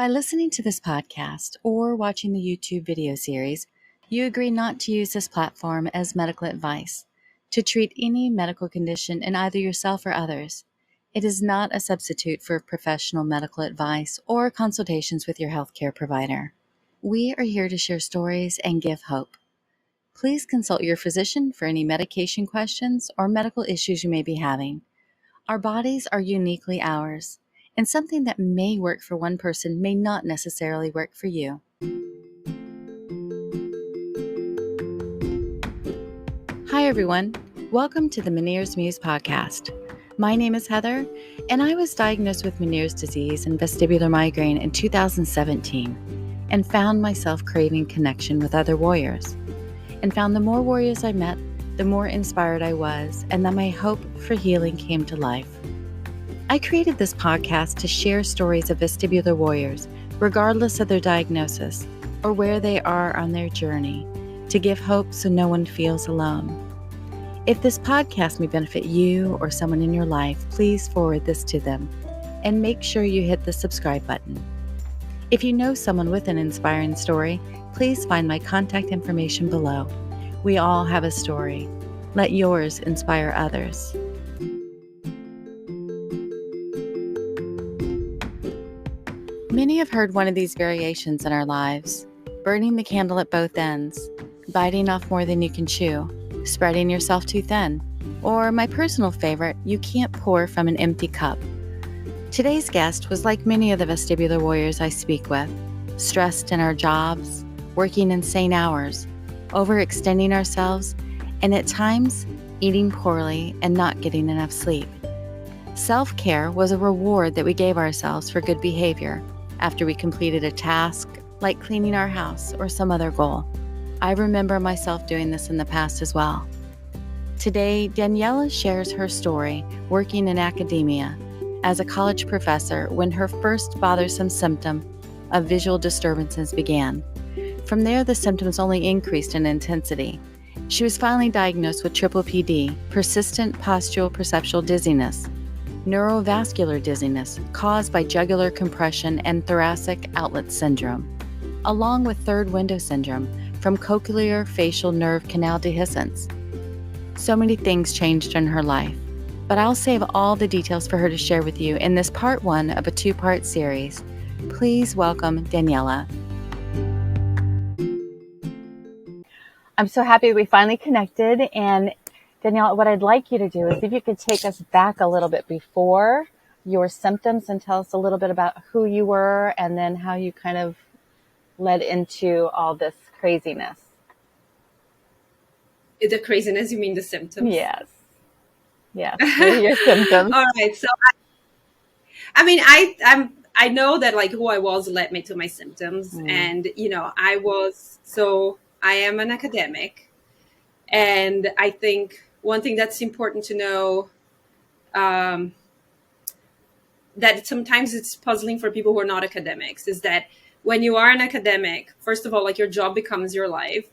By listening to this podcast or watching the YouTube video series, you agree not to use this platform as medical advice, to treat any medical condition in either yourself or others. It is not a substitute for professional medical advice or consultations with your healthcare provider. We are here to share stories and give hope. Please consult your physician for any medication questions or medical issues you may be having. Our bodies are uniquely ours, and something that may work for one person may not necessarily work for you. Hi, everyone. Welcome to the Meniere's Muse podcast. My name is Heather, and I was diagnosed with Meniere's disease and vestibular migraine in 2017 and found myself craving connection with other warriors, and found the more warriors I met, the more inspired I was, and that my hope for healing came to life. I created this podcast to share stories of vestibular warriors, regardless of their diagnosis or where they are on their journey, to give hope so no one feels alone. If this podcast may benefit you or someone in your life, please forward this to them and make sure you hit the subscribe button. If you know someone with an inspiring story, please find my contact information below. We all have a story. Let yours inspire others. Many have heard one of these variations in our lives: burning the candle at both ends, biting off more than you can chew, spreading yourself too thin, or my personal favorite, you can't pour from an empty cup. Today's guest was like many of the vestibular warriors I speak with, stressed in our jobs, working insane hours, overextending ourselves, and at times eating poorly and not getting enough sleep. Self-care was a reward that we gave ourselves for good behavior after we completed a task like cleaning our house or some other goal. I remember myself doing this in the past as well. Today, Daniela shares her story working in academia as a college professor when her first bothersome symptom of visual disturbances began. From there, the symptoms only increased in intensity. She was finally diagnosed with PPPD, persistent postural perceptual dizziness, neurovascular dizziness caused by jugular compression and thoracic outlet syndrome, along with third window syndrome from cochlear-facial nerve canal dehiscence. So many things changed in her life, but I'll save all the details for her to share with you in this part one of a two-part series. Please welcome Daniela. I'm so happy we finally connected. And Daniela, what I'd like you to do is if you could take us back a little bit before your symptoms and tell us a little bit about who you were and then how you kind of led into all this craziness. The craziness, you mean the symptoms? Yes. Yes. What are your symptoms? All right. So, I know that like who I was led me to my symptoms. And, I am an academic. And I think one thing that's important to know, that sometimes it's puzzling for people who are not academics, is that when you are an academic, first of all, like your job becomes your life.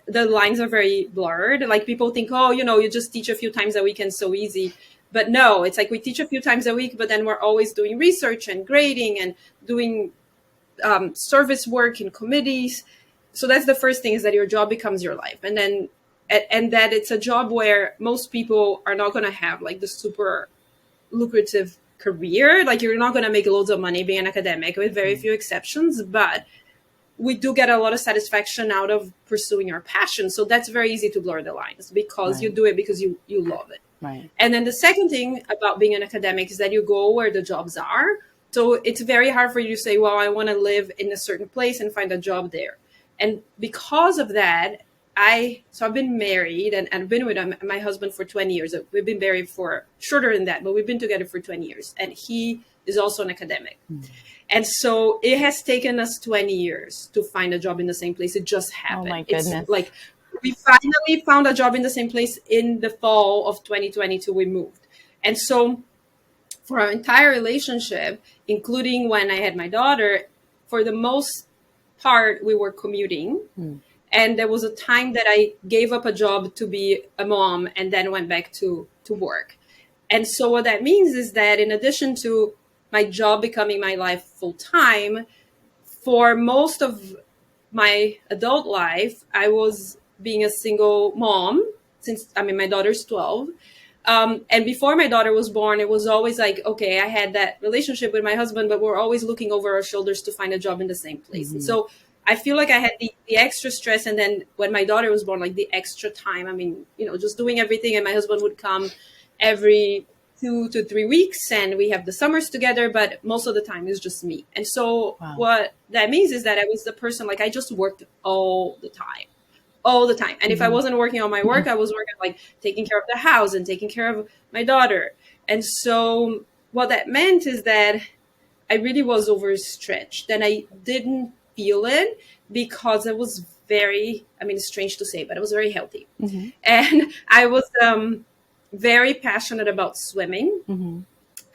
The lines are very blurred. Like people think, you just teach a few times a week and so easy. But no, it's like we teach a few times a week, but then we're always doing research and grading and doing service work in committees. So that's the first thing, is that your job becomes your life. And then, and that it's a job where most people are not going to have like the super lucrative career. Like you're not going to make loads of money being an academic, with very few exceptions, but we do get a lot of satisfaction out of pursuing your passion. So that's very easy to blur the lines, because you do it because you love it. Right. And then the second thing about being an academic is that you go where the jobs are. So it's very hard for you to say, well, I want to live in a certain place and find a job there. And because of that, I've been married and I've been with my husband for 20 years. We've been married for shorter than that, but we've been together for 20 years. And he is also an academic. And so it has taken us 20 years to find a job in the same place. It just happened. Oh my goodness. It's like we finally found a job in the same place in the fall of 2022. We moved. And so for our entire relationship, including when I had my daughter, for the most part, we were commuting. And there was a time that I gave up a job to be a mom and then went back to work. And so what that means is that in addition to my job becoming my life full time, for most of my adult life, I was being a single mom since, I mean, my daughter's 12. And before my daughter was born, it was always like, okay, I had that relationship with my husband, but we're always looking over our shoulders to find a job in the same place. Mm-hmm. And so I feel like I had the extra stress. And then when my daughter was born, like the extra time, I mean, you know, just doing everything. And my husband would come every 2 to 3 weeks, and we have the summers together, but most of the time it's just me. And so what that means is that I was the person, like, I just worked all the time. And if I wasn't working on my work, I was working like taking care of the house and taking care of my daughter. And so what that meant is that I really was overstretched, and I didn't feel it because I was very, I mean, it's strange to say, but I was very healthy. Mm-hmm. And I was very passionate about swimming. Mm-hmm.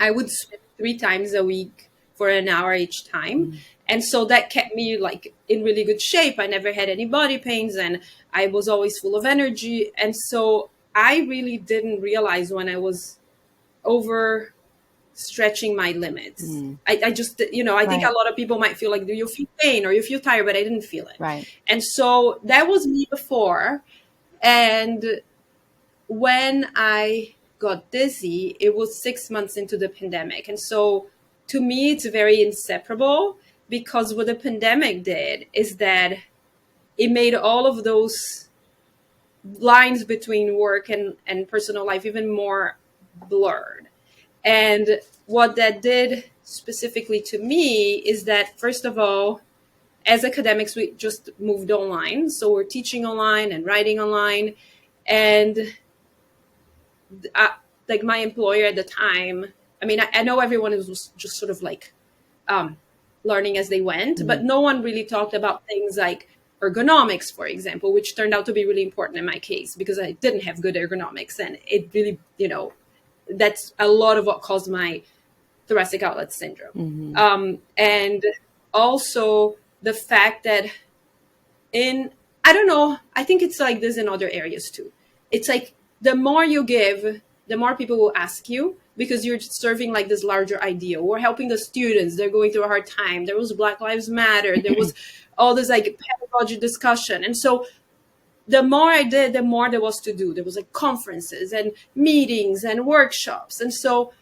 I would swim 3 times a week for an hour each time. Mm-hmm. And so that kept me like in really good shape. I never had any body pains, and I was always full of energy. And so I really didn't realize when I was over stretching my limits. I just, you know, I think a lot of people might feel like, do you feel pain or you feel tired? But I didn't feel it. Right. And so that was me before. And when I got dizzy, it was 6 months into the pandemic. And so to me, it's very inseparable, because what the pandemic did is that it made all of those lines between work and personal life even more blurred. And what that did specifically to me is that, first of all, as academics, we just moved online. So we're teaching online and writing online. And like my employer at the time, I mean, I know everyone was just sort of like learning as they went, but no one really talked about things like ergonomics, for example, which turned out to be really important in my case because I didn't have good ergonomics. And it really, you know, that's a lot of what caused my thoracic outlet syndrome. And also the fact that I don't know, I think it's like this in other areas too. It's like the more you give, the more people will ask you, because you're serving like this larger idea. We're helping the students. They're going through a hard time. There was Black Lives Matter. There was all this like pedagogy discussion. And so the more I did, the more there was to do. There was like conferences and meetings and workshops. And so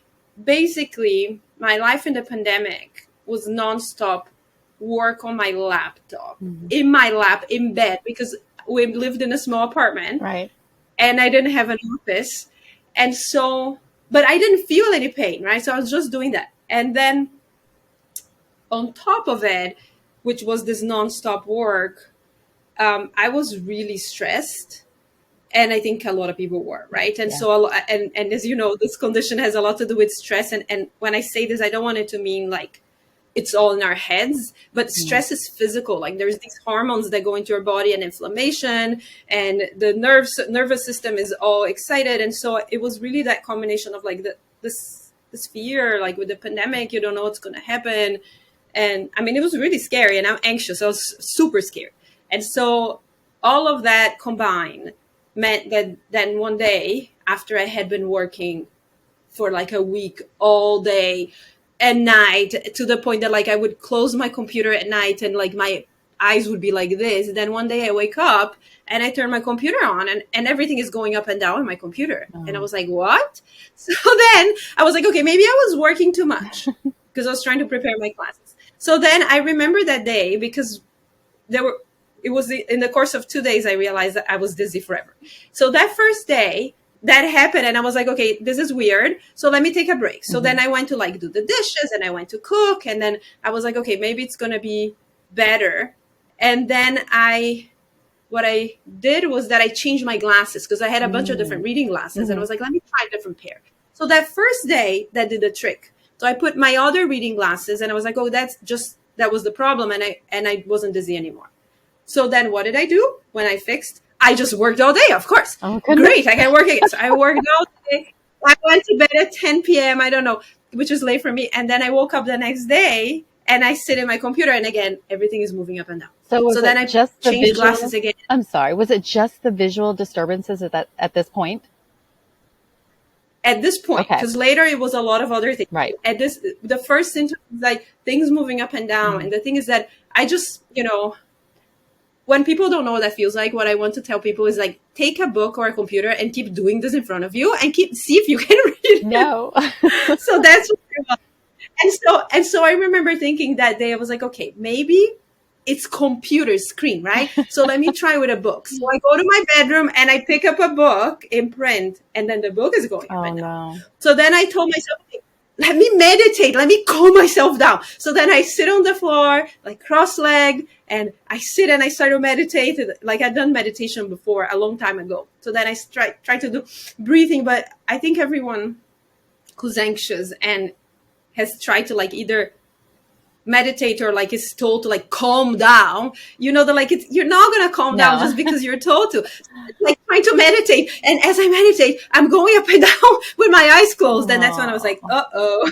basically my life in the pandemic was nonstop work on my laptop, in my lap, in bed, because we lived in a small apartment. Right. And I didn't have an office. And so, but I didn't feel any pain, right? So I was just doing that. And then on top of it, which was this nonstop work, I was really stressed. And I think a lot of people were, right? And so, and as you know, this condition has a lot to do with stress. And when I say this, I don't want it to mean like it's all in our heads, but stress is physical. Like there's these hormones that go into your body and inflammation, and the nervous system is all excited. And so it was really that combination of like this fear, like with the pandemic, you don't know what's going to happen. And I mean, it was really scary, and I'm anxious. I was super scared. And so all of that combined meant that then one day after I had been working for like a week all day and night, to the point that like I would close my computer at night and like my eyes would be like this. Then one day I wake up and I turn my computer on and everything is going up and down on my computer. And I was like, what? So then I was like, okay, maybe I was working too much because I was trying to prepare my classes. So then I remember that day, because it was in the course of 2 days, I realized that I was dizzy forever. So that first day that happened, and I was like, okay, this is weird. So let me take a break. So then I went to like do the dishes, and I went to cook. And then I was like, okay, maybe it's going to be better. And then what I did was that I changed my glasses, because I had a bunch of different reading glasses. And I was like, let me try a different pair. So that first day, that did the trick. So I put my other reading glasses, and I was like, oh, that was the problem. And I wasn't dizzy anymore. So then what did I do when I fixed? I just worked all day, of course. Oh, great, I can work again. So I worked all day. I went to bed at 10 p.m., I don't know, which is late for me. And then I woke up the next day, and I sit in my computer, and again, everything is moving up and down. So then I just changed glasses again. I'm sorry, was it just the visual disturbances at this point? At this point, because later it was a lot of other things. Right. The first symptom was like things moving up and down. And the thing is that I just, when people don't know what that feels like, what I want to tell people is like, take a book or a computer and keep doing this in front of you and see if you can read it. No. So that's what it was. And so I remember thinking that day, I was like, okay, maybe it's computer screen, right? So let me try with a book. So I go to my bedroom and I pick up a book in print, and then the book is going up and down. No. So then I told myself, let me meditate, let me calm myself down. So then I sit on the floor, like cross-legged, and I sit and I start to meditate. Like I'd done meditation before a long time ago. So then I try to do breathing, but I think everyone who's anxious and has tried to like either meditate or like is told to like calm down, that like you're not gonna calm down just because you're told to. Like trying to meditate, and as I meditate, I'm going up and down with my eyes closed. And that's when I was like, uh-oh.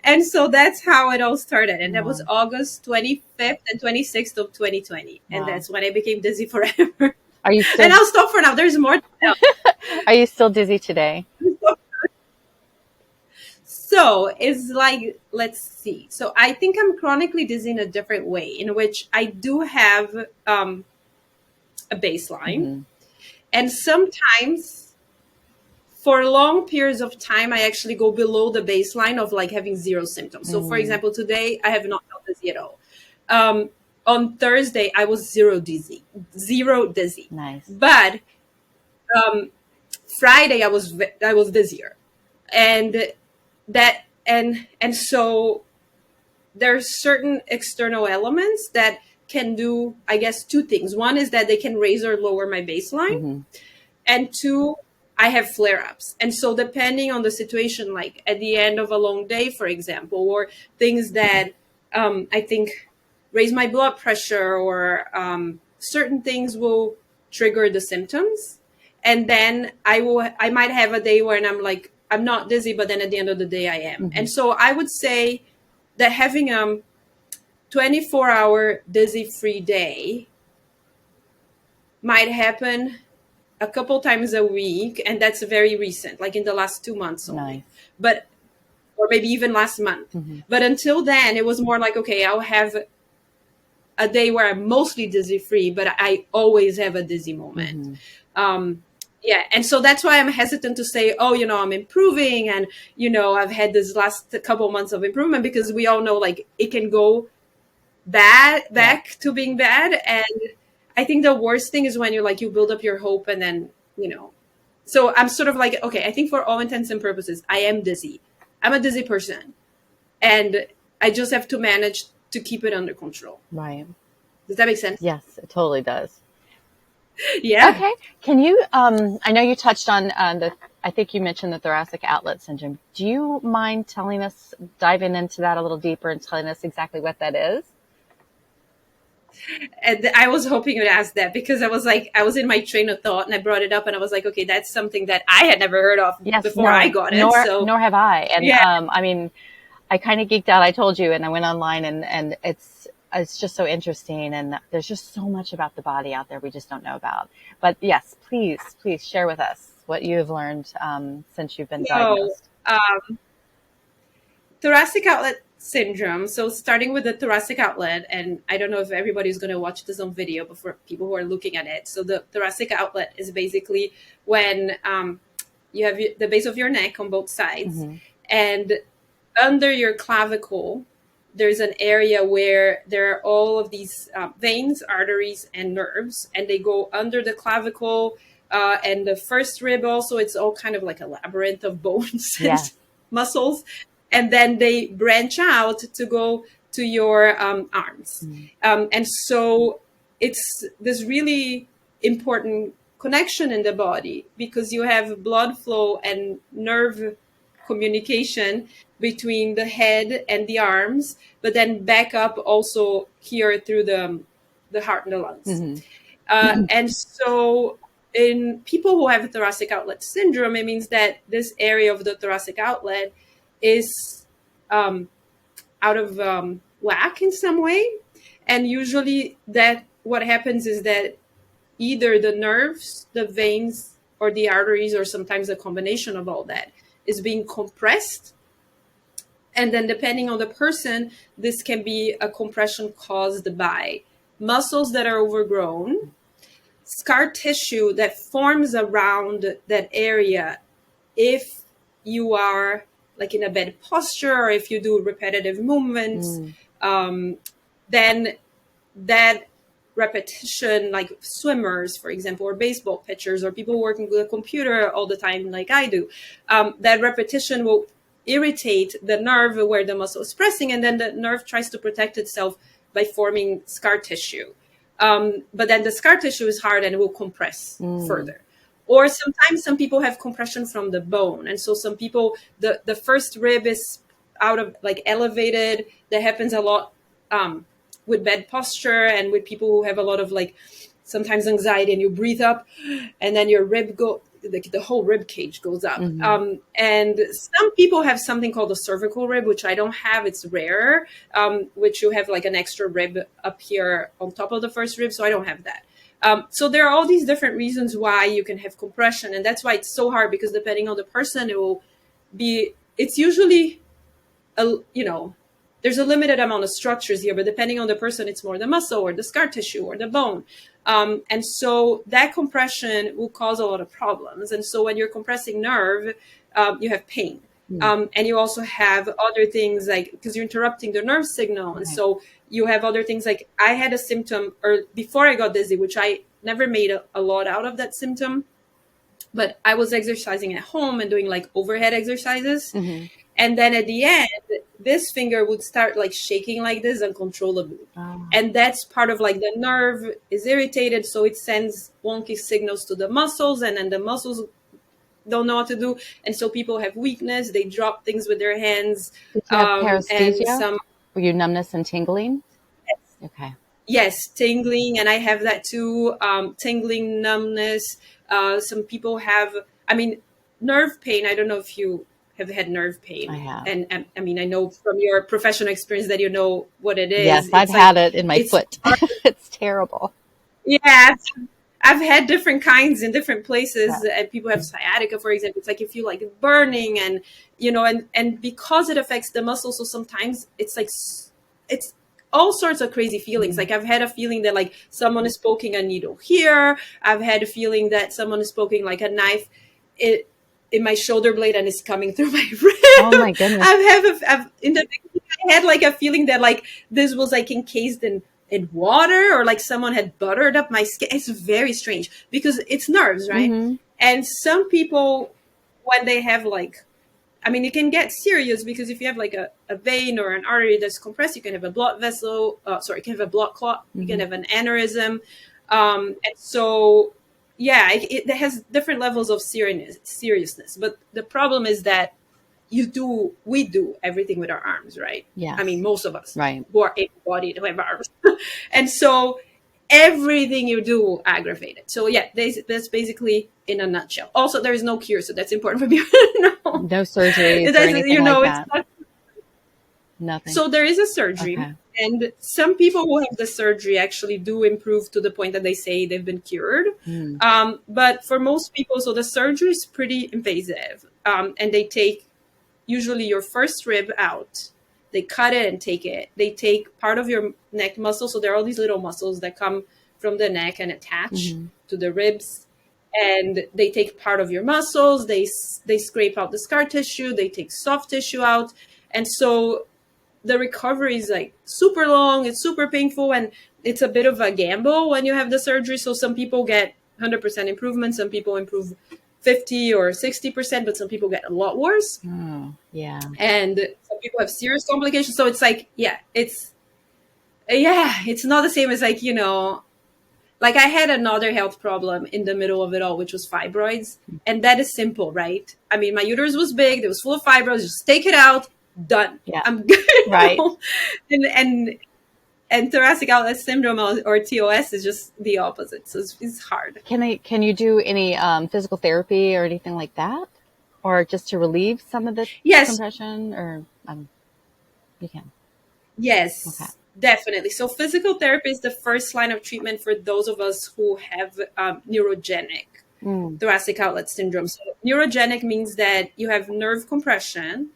And so that's how it all started. And that was August 25th and 26th of 2020. And that's when I became dizzy forever. Are you still? And I'll stop for now. There's more to tell. Are you still dizzy today? So it's like, let's see. So I think I'm chronically dizzy in a different way, in which I do have a baseline. Mm-hmm. And sometimes for long periods of time, I actually go below the baseline of like having zero symptoms. So for example, today I have not felt dizzy at all. On Thursday, I was zero dizzy. Nice. But Friday, I was dizzier. And so there's certain external elements that can do, I guess, two things. One is that they can raise or lower my baseline. Mm-hmm. And two, I have flare-ups. And so depending on the situation, like at the end of a long day, for example, or things that I think raise my blood pressure, or certain things will trigger the symptoms. And then I might have a day when I'm like, I'm not dizzy, but then at the end of the day I am. Mm-hmm. And so I would say that having 24-hour dizzy-free day might happen a couple times a week, and that's very recent, like in the last 2 months only. Nice. But or maybe even last month. Mm-hmm. But until then, it was more like, okay, I'll have a day where I'm mostly dizzy-free, but I always have a dizzy moment. Mm-hmm. Yeah, and so that's why I'm hesitant to say, I'm improving, and, I've had this last couple months of improvement, because we all know, like, it can go back to being bad. And I think the worst thing is when you're like, you build up your hope and then, so I'm sort of like, okay, I think for all intents and purposes, I am dizzy. I'm a dizzy person, and I just have to manage to keep it under control. Right. Does that make sense? Yes, it totally does. Yeah. Okay. Can you, I know you touched on I think you mentioned the thoracic outlet syndrome. Do you mind diving into that a little deeper and telling us exactly what that is? And I was hoping you'd ask that, because I was in my train of thought and I brought it up, and I was like, okay, that's something that I had never heard of before I got it. Nor have I. And I mean, I kind of geeked out. I told you, and I went online, and it's just so interesting, and there's just so much about the body out there we just don't know about. But yes, please share with us what you have learned since you've been diagnosed. Thoracic outlet syndrome. So starting with the thoracic outlet, and I don't know if everybody's going to watch this on video, but for people who are looking at it. So the thoracic outlet is basically when you have the base of your neck on both sides, mm-hmm. and under your clavicle, there's an area where there are all of these veins, arteries, and nerves, and they go under the clavicle and the first rib also. It's all kind of like a labyrinth of bones and muscles. And then they branch out to go to your arms. Mm-hmm. And so it's this really important connection in the body, because you have blood flow and nerve communication between the head and the arms, but then back up also here through the heart and the lungs. Mm-hmm. And so in people who have thoracic outlet syndrome, it means that this area of the thoracic outlet is out of whack in some way. And usually that what happens is that either the nerves, the veins, or the arteries, or sometimes a combination of all that, is being compressed And then depending on the person, this can be a compression caused by muscles that are overgrown, scar tissue that forms around that area if you are like in a bad posture or if you do repetitive movements, then that repetition, like swimmers, for example, or baseball pitchers, or people working with a computer all the time, like I do, that repetition will irritate the nerve where the muscle is pressing, and then the nerve tries to protect itself by forming scar tissue. But then the scar tissue is hard and it will compress further. Or sometimes some people have compression from the bone. And so some people, the first rib is out of like elevated. That happens a lot with bad posture and with people who have a lot of like sometimes anxiety, and you breathe up and then your rib the whole rib cage goes up. And some people have something called a cervical rib, which I don't have. It's rare, which you have like an extra rib up here on top of the first rib. So I don't have that. So there are all these different reasons why you can have compression. And that's why it's so hard, because depending on the person, it's usually, there's a limited amount of structures here, but depending on the person, it's more the muscle or the scar tissue or the bone. And so that compression will cause a lot of problems. And so when you're compressing nerve, you have pain. And you also have other things like, because you're interrupting the nerve signal. And so you have other things like, I had a symptom or before I got dizzy, which I never made a lot out of that symptom, but I was exercising at home and doing like overhead exercises. And then at the end, this finger would start like shaking like this uncontrollably. And that's part of like the nerve is irritated. So it sends wonky signals to the muscles, and then the muscles don't know what to do. And so people have weakness. They drop things with their hands. Did you have paresthesia? Were you numbness and tingling? Yes. Okay. Yes, tingling. And I have that too. Tingling, numbness. Some people have, nerve pain. I don't know if you have had nerve pain. I have. And I know from your professional experience that you know what it is. Yes, I've had it in my foot. It's terrible. Yeah. I've had different kinds in different places, and people have sciatica, for example. It's like if you like burning, and and because it affects the muscle, so sometimes it's like it's all sorts of crazy feelings. Like I've had a feeling that like someone is poking a needle here. I've had a feeling that someone is poking like a knife in my shoulder blade and it's coming through my rib. Oh my goodness! In the beginning, I had like a feeling that like this was like encased in water, or like someone had buttered up my skin. It's very strange because it's nerves, right? And some people, when they have like, it can get serious, because if you have like a vein or an artery that's compressed, you can have a blood vessel, you can have a blood clot, you can have an aneurysm. And so, it has different levels of seriousness. But the problem is that we do everything with our arms, right? Yeah. Most of us, right, who are able-bodied, who have arms. And so everything you do will aggravate it. So that's basically in a nutshell. Also, there is no cure, so that's important for people to know. No surgery or anything like that. Nothing. So there is a surgery. Okay. And some people who have the surgery actually do improve to the point that they say they've been cured. But for most people, so the surgery is pretty invasive. And they take usually your first rib out. They cut it and take it. They take part of your neck muscle. So there are all these little muscles that come from the neck and attach to the ribs. And they take part of your muscles. They scrape out the scar tissue. They take soft tissue out. And so the recovery is like super long. It's super painful. And it's a bit of a gamble when you have the surgery. So some people get 100% improvement. Some people improve 50 or 60%, but some people get a lot worse. Oh, yeah. And some people have serious complications. So it's like, it's not the same as like, like I had another health problem in the middle of it all, which was fibroids. And that is simple, right? My uterus was big. It was full of fibroids. Just take it out. Done. Yeah. I'm good. Right. And thoracic outlet syndrome, or TOS, is just the opposite. So it's hard. Can you do any physical therapy or anything like that? Or just to relieve some of the compression? Or you can? Yes, okay. Definitely. So physical therapy is the first line of treatment for those of us who have neurogenic thoracic outlet syndrome. So neurogenic means that you have nerve compression,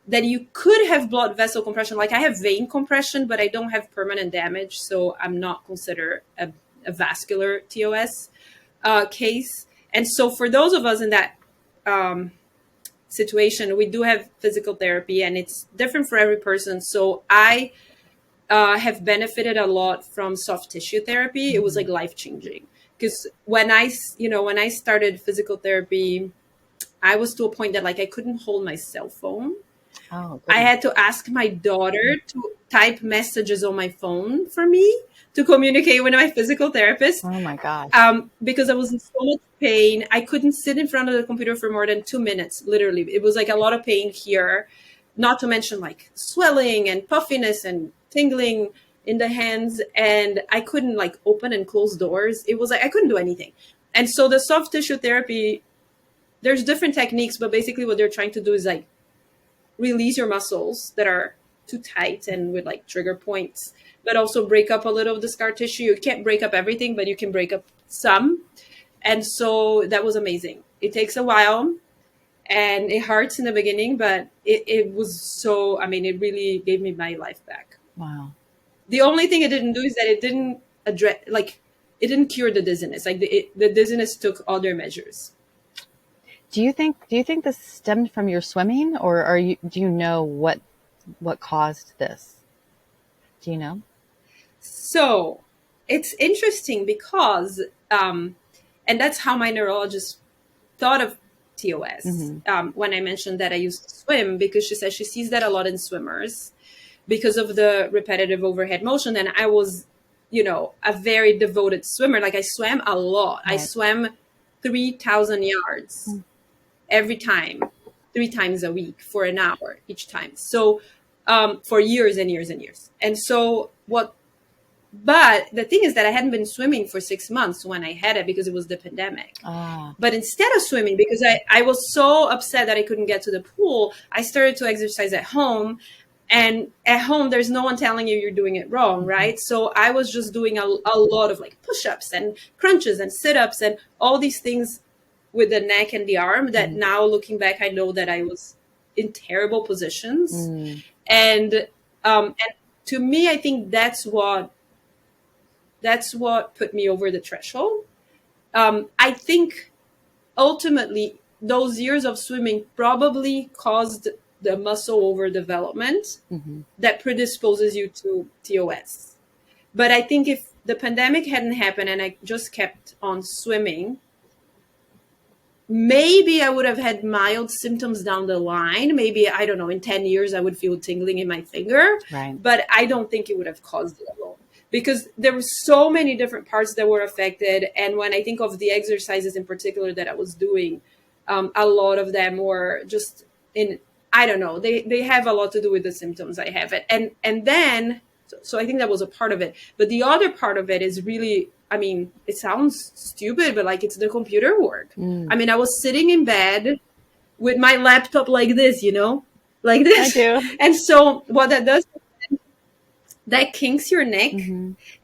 that you could have blood vessel compression. Like I have vein compression, but I don't have permanent damage, so I'm not considered a vascular TOS case. And so for those of us in that situation, we do have physical therapy, and it's different for every person. So I have benefited a lot from soft tissue therapy. It was like life-changing, because when I started physical therapy, I was to a point that like I couldn't hold my cell phone. Oh, I had to ask my daughter to type messages on my phone for me to communicate with my physical therapist. Oh my gosh. Because I was in so much pain. I couldn't sit in front of the computer for more than 2 minutes, literally. It was like a lot of pain here, not to mention like swelling and puffiness and tingling in the hands. And I couldn't like open and close doors. It was like I couldn't do anything. And so the soft tissue therapy, there's different techniques, but basically what they're trying to do is like release your muscles that are too tight and with like trigger points, but also break up a little of the scar tissue. You can't break up everything, but you can break up some. And so that was amazing. It takes a while and it hurts in the beginning, but it was so, I mean, it really gave me my life back. Wow. The only thing it didn't do is that it didn't address, like, it didn't cure the dizziness. Like the dizziness took other measures. Do you think this stemmed from your swimming, or do you know what caused this? Do you know? So it's interesting because, and that's how my neurologist thought of TOS. When I mentioned that I used to swim, because she says she sees that a lot in swimmers because of the repetitive overhead motion. And I was, a very devoted swimmer. Like I swam a lot. Right. I swam 3,000 yards every time, 3 times a week for an hour each time. So for years and years and years. And so but the thing is that I hadn't been swimming for 6 months when I had it, because it was the pandemic. But instead of swimming, because I was so upset that I couldn't get to the pool, I started to exercise at home. And at home, there's no one telling you you're doing it wrong, right? So I was just doing a lot of like push-ups and crunches and sit-ups and all these things with the neck and the arm that now looking back, I know that I was in terrible positions. And to me, I think that's what put me over the threshold. I think ultimately those years of swimming probably caused the muscle overdevelopment that predisposes you to TOS. But I think if the pandemic hadn't happened and I just kept on swimming, maybe I would have had mild symptoms down the line. Maybe, I don't know, in 10 years, I would feel tingling in my finger. Right. But I don't think it would have caused it alone, because there were so many different parts that were affected. And when I think of the exercises in particular that I was doing, a lot of them were just I don't know, they have a lot to do with the symptoms I have. And then, so I think that was a part of it. But the other part of it is really, I mean, it sounds stupid, but like it's the computer work. I mean, I was sitting in bed with my laptop like this, like this. I do. And so what that does, that kinks your neck.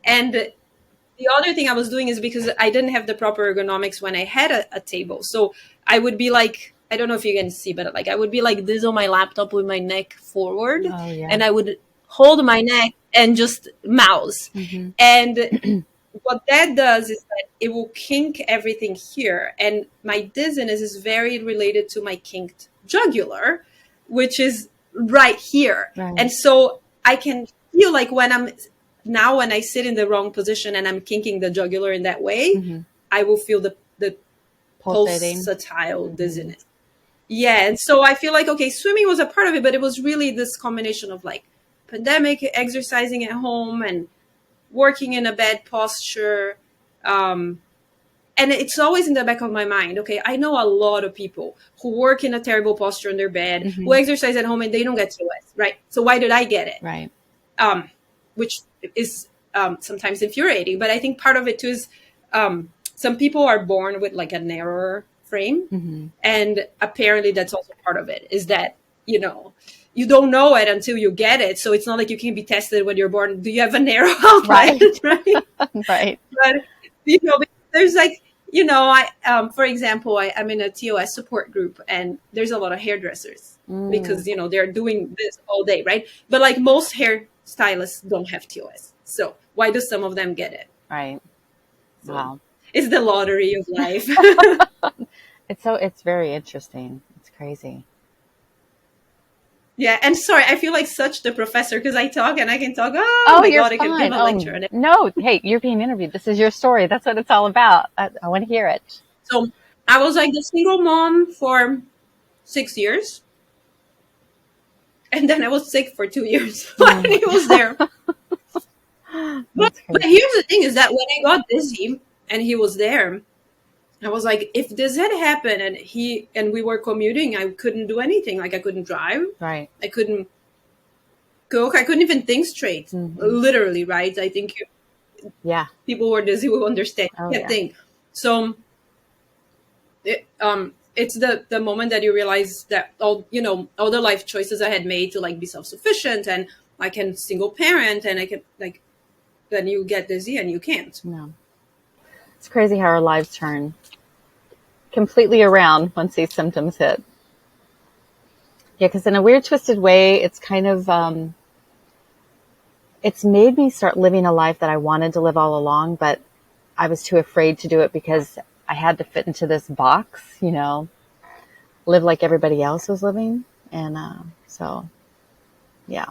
And the other thing I was doing is because I didn't have the proper ergonomics when I had a table. So I would be like, I don't know if you can see, but like I would be like this on my laptop with my neck forward. Oh, yeah. And I would hold my neck and just mouse. And what that does is that it will kink everything here. And my dizziness is very related to my kinked jugular, which is right here. Right. And so I can feel like when I sit in the wrong position and I'm kinking the jugular in that way, I will feel the pulsatile dizziness. Yeah. And so I feel like, okay, swimming was a part of it, but it was really this combination of like pandemic, exercising at home, and working in a bad posture. And it's always in the back of my mind. Okay, I know a lot of people who work in a terrible posture in their bed, who exercise at home, and they don't get TOS, right? So why did I get it? Right. Which is sometimes infuriating. But I think part of it too is some people are born with like a narrower frame. And apparently that's also part of it, is that, you don't know it until you get it. So it's not like you can be tested when you're born. Do you have a narrow outline? Right. Right. But, there's like, for example, I'm in a TOS support group, and there's a lot of hairdressers because they're doing this all day, right? But like most hairstylists don't have TOS, so why do some of them get it? Right. So Wow. it's the lottery of life. It's very interesting. It's crazy. Yeah, and sorry, I feel like such the professor because I talk and I can talk. Oh, Oh, my you're God, I can give fine. a lecture. Oh, no. Hey, you're being interviewed. This is your story. That's what it's all about. I want to hear it. So I was like the single mom for 6 years, and then I was sick for 2 years. Oh And my he was there. But That's crazy. here's the thing: is that when I got dizzy and he was there, I was like, if this had happened and we were commuting, I couldn't do anything. Like I couldn't drive. Right. I couldn't cook. I couldn't even think straight. Literally, right? I think Yeah. people who are dizzy will understand. Oh, You can't yeah. think. So it's the moment that you realize that all the life choices I had made to like be self-sufficient and I can single parent and I can like, then you get dizzy and you can't. No. It's crazy how our lives turn completely around once these symptoms hit. Yeah, because in a weird, twisted way, it's kind of, it's made me start living a life that I wanted to live all along, but I was too afraid to do it because I had to fit into this box, live like everybody else was living. And so, yeah.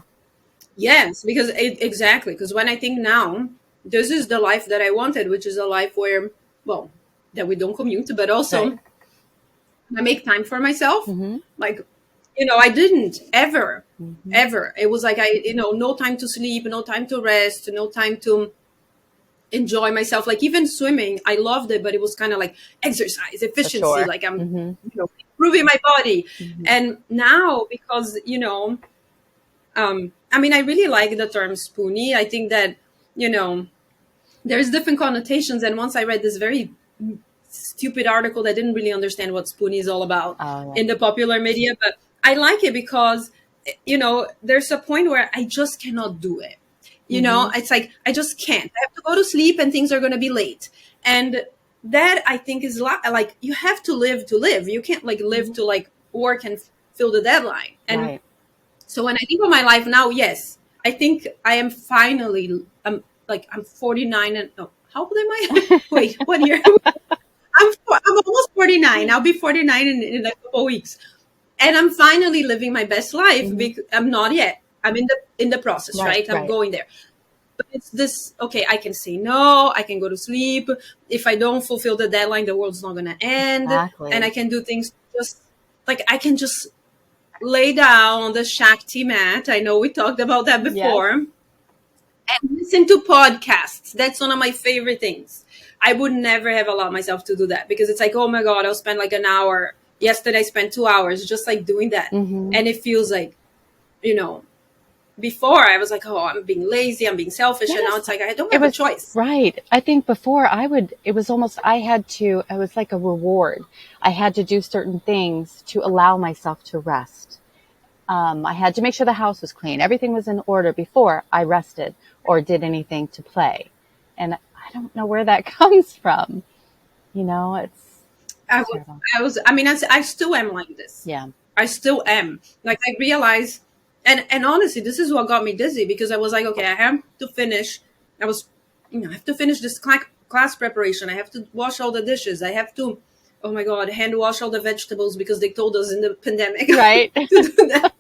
Yes, because exactly. Because when I think now, this is the life that I wanted, which is a life where, well, that we don't commute, but also Right. I make time for myself. Mm-hmm. Like, I didn't ever, Mm-hmm. ever. It was like no time to sleep, no time to rest, no time to enjoy myself. Like even swimming, I loved it, but it was kind of like exercise, efficiency. Sure. Like I'm, Mm-hmm. improving my body. Mm-hmm. And now, because I mean, I really like the term spoony. I think that there's different connotations. And once I read this very stupid article that didn't really understand what spoony is all about in the popular media, but I like it because there's a point where I just cannot do it. It's like I just can't. I have to go to sleep and things are going to be late. And that I think is like you have to live to live. You can't like live to like work and fill the deadline. And Right. so when I think of my life now, yes, I think I am finally I'm 49 and no, how old am I? Wait, what year? I'm almost 49. I'll be 49 in a couple of weeks. And I'm finally living my best life because I'm not yet. I'm in the process, right? I'm going there. But it's this, okay, I can say no, I can go to sleep. If I don't fulfill the deadline, the world's not going to end. Exactly. And I can do things just like I can just lay down on the Shakti mat. I know we talked about that before. Yes. And listen to podcasts. That's one of my favorite things. I would never have allowed myself to do that because it's like, oh my God, I'll spend like an hour. Yesterday I spent 2 hours just like doing that. Mm-hmm. And it feels like, before I was like, oh, I'm being lazy, I'm being selfish. Yes. And now it's like, I don't have a choice. Right. I think before it was almost, it was like a reward. I had to do certain things to allow myself to rest. I had to make sure the house was clean. Everything was in order before I rested or did anything to play. And I don't know where that comes from. I still am like this. Yeah. I still am. Like I realize, and honestly, this is what got me dizzy because I was like, okay, I have to finish. I have to finish this class preparation. I have to wash all the dishes. I have to, oh my God, hand wash all the vegetables because they told us in the pandemic. Right. to do that.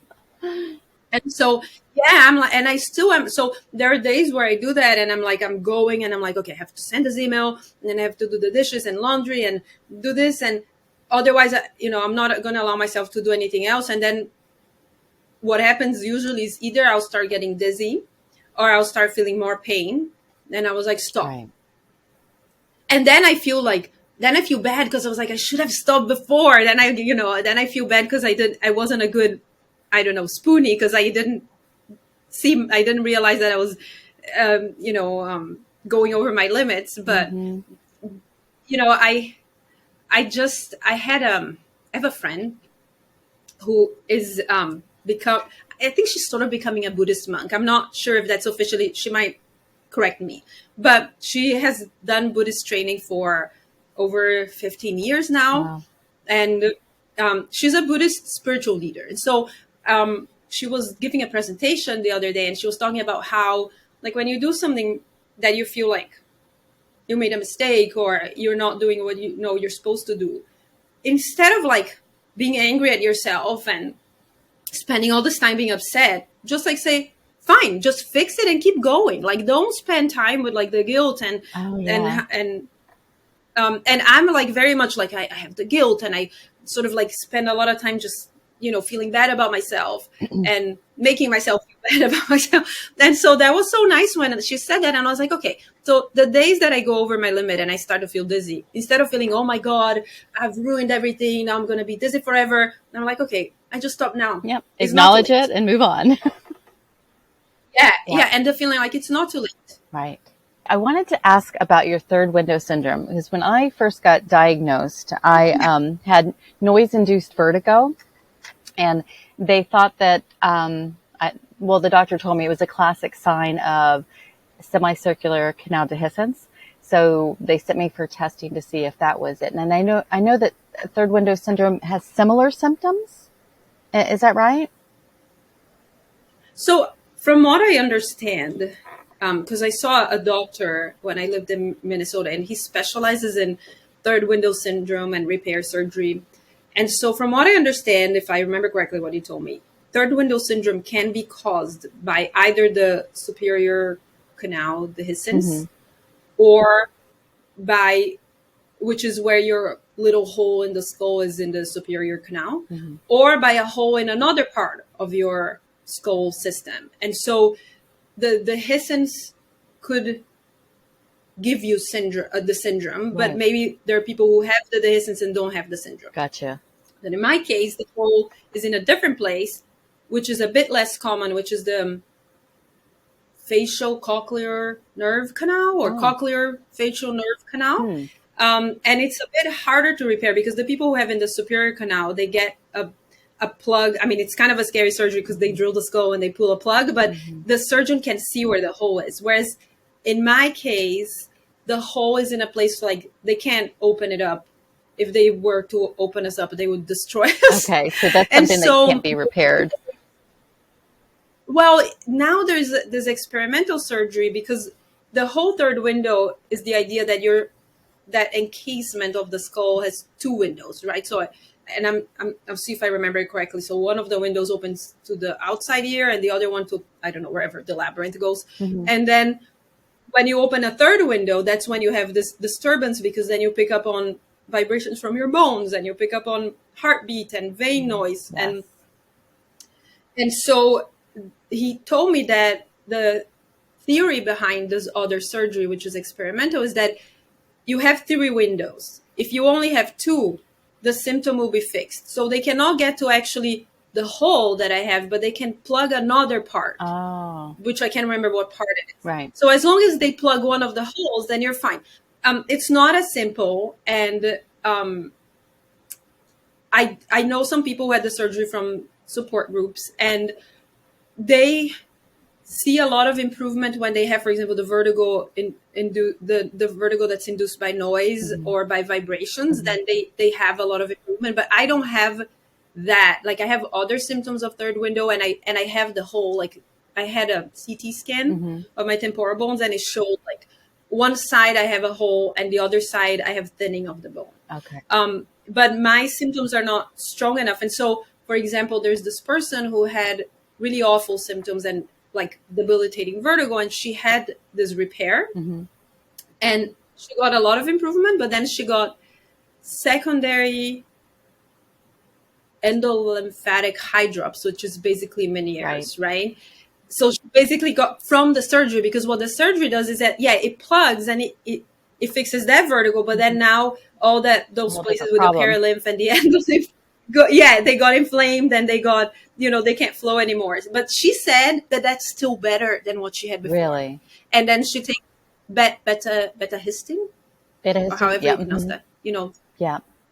And so, yeah, I'm like, and I still am. So there are days where I do that and I'm like, I'm going and I'm like, okay, I have to send this email and then I have to do the dishes and laundry and do this. And otherwise, I'm not going to allow myself to do anything else. And then what happens usually is either I'll start getting dizzy or I'll start feeling more pain. Then I was like, stop. Right. And then I feel bad because I was like, I should have stopped before. Then I feel bad because I wasn't a good, I don't know, spoony because I didn't realize that I was, going over my limits. But, I have a friend who is, I think she's sort of becoming a Buddhist monk. I'm not sure if that's officially, she might correct me, but she has done Buddhist training for over 15 years now. Wow. And she's a Buddhist spiritual leader. And so she was giving a presentation the other day, and she was talking about how, like, when you do something that you feel like you made a mistake or you're not doing what you know you're supposed to do, instead of like being angry at yourself and spending all this time being upset, just like say, fine, just fix it and keep going. Like, don't spend time with like the guilt and and I'm like very much like I have the guilt, and I sort of like spend a lot of time just, you know, feeling bad about myself and making myself feel bad about myself. And so that was so nice when she said that. And I was like, okay, so the days that I go over my limit and I start to feel dizzy, instead of feeling, oh my God, I've ruined everything, now I'm going to be dizzy forever. And I'm like, okay, I just stop now. Yep. Acknowledge it and move on. Yeah. And the feeling like it's not too late. Right. I wanted to ask about your third window syndrome, because when I first got diagnosed, I had noise-induced vertigo, and they thought that, the doctor told me it was a classic sign of semicircular canal dehiscence. So they sent me for testing to see if that was it. And I know that third window syndrome has similar symptoms. Is that right? So from what I understand, because I saw a doctor when I lived in Minnesota, and he specializes in third window syndrome and repair surgery. And so from what I understand, if I remember correctly what he told me, third window syndrome can be caused by either the superior canal dehiscence or by, which is where your little hole in the skull is in the superior canal, or by a hole in another part of your skull system. And so the dehiscence could give you the syndrome, Right. but maybe there are people who have the dehiscence and don't have the syndrome. Gotcha. But in my case, the hole is in a different place, which is a bit less common, which is the facial cochlear nerve canal or cochlear-facial nerve canal. And it's a bit harder to repair because the people who have in the superior canal, they get a plug. I mean, it's kind of a scary surgery because they drill the skull and they pull a plug, but the surgeon can see where the hole is. Whereas in my case, the hole is in a place like they can't open it up. If they were to open us up, they would destroy us. Okay, so that's something that can't be repaired. Well, now there's this experimental surgery because the whole third window is the idea that that encasement of the skull has two windows, right? So, and I'll see if I remember it correctly. So one of the windows opens to the outside ear and the other one to, I don't know, wherever the labyrinth goes. And then when you open a third window, that's when you have this disturbance, because then you pick up on vibrations from your bones and you pick up on heartbeat and vein noise. Yes. And so he told me that the theory behind this other surgery, which is experimental, is that you have three windows. If you only have two, the symptom will be fixed. So they cannot get to actually the hole that I have, but they can plug another part, which I can't remember what part it is. Right. So as long as they plug one of the holes, then you're fine. It's not as simple. And I know some people who had the surgery from support groups, and they see a lot of improvement when they have, for example, the vertigo the vertigo that's induced by noise or by vibrations. Then they have a lot of improvement. But I don't have that. Like, I have other symptoms of third window, and I have the whole, like, I had a CT scan of my temporal bones, and it showed like one side I have a hole and the other side I have thinning of the bone. Okay. But my symptoms are not strong enough. And so, for example, there's this person who had really awful symptoms and like debilitating vertigo, and she had this repair and she got a lot of improvement, but then she got secondary endolymphatic hydrops, which is basically Meniere's, right? So she basically got from the surgery, because what the surgery does is that, it plugs and it fixes that vertigo, but then now all those places with the paralymph and the endolymph, they got inflamed and they got, they can't flow anymore. But she said that that's still better than what she had before. Really? And then she takes dehiscence, or however you pronounce that,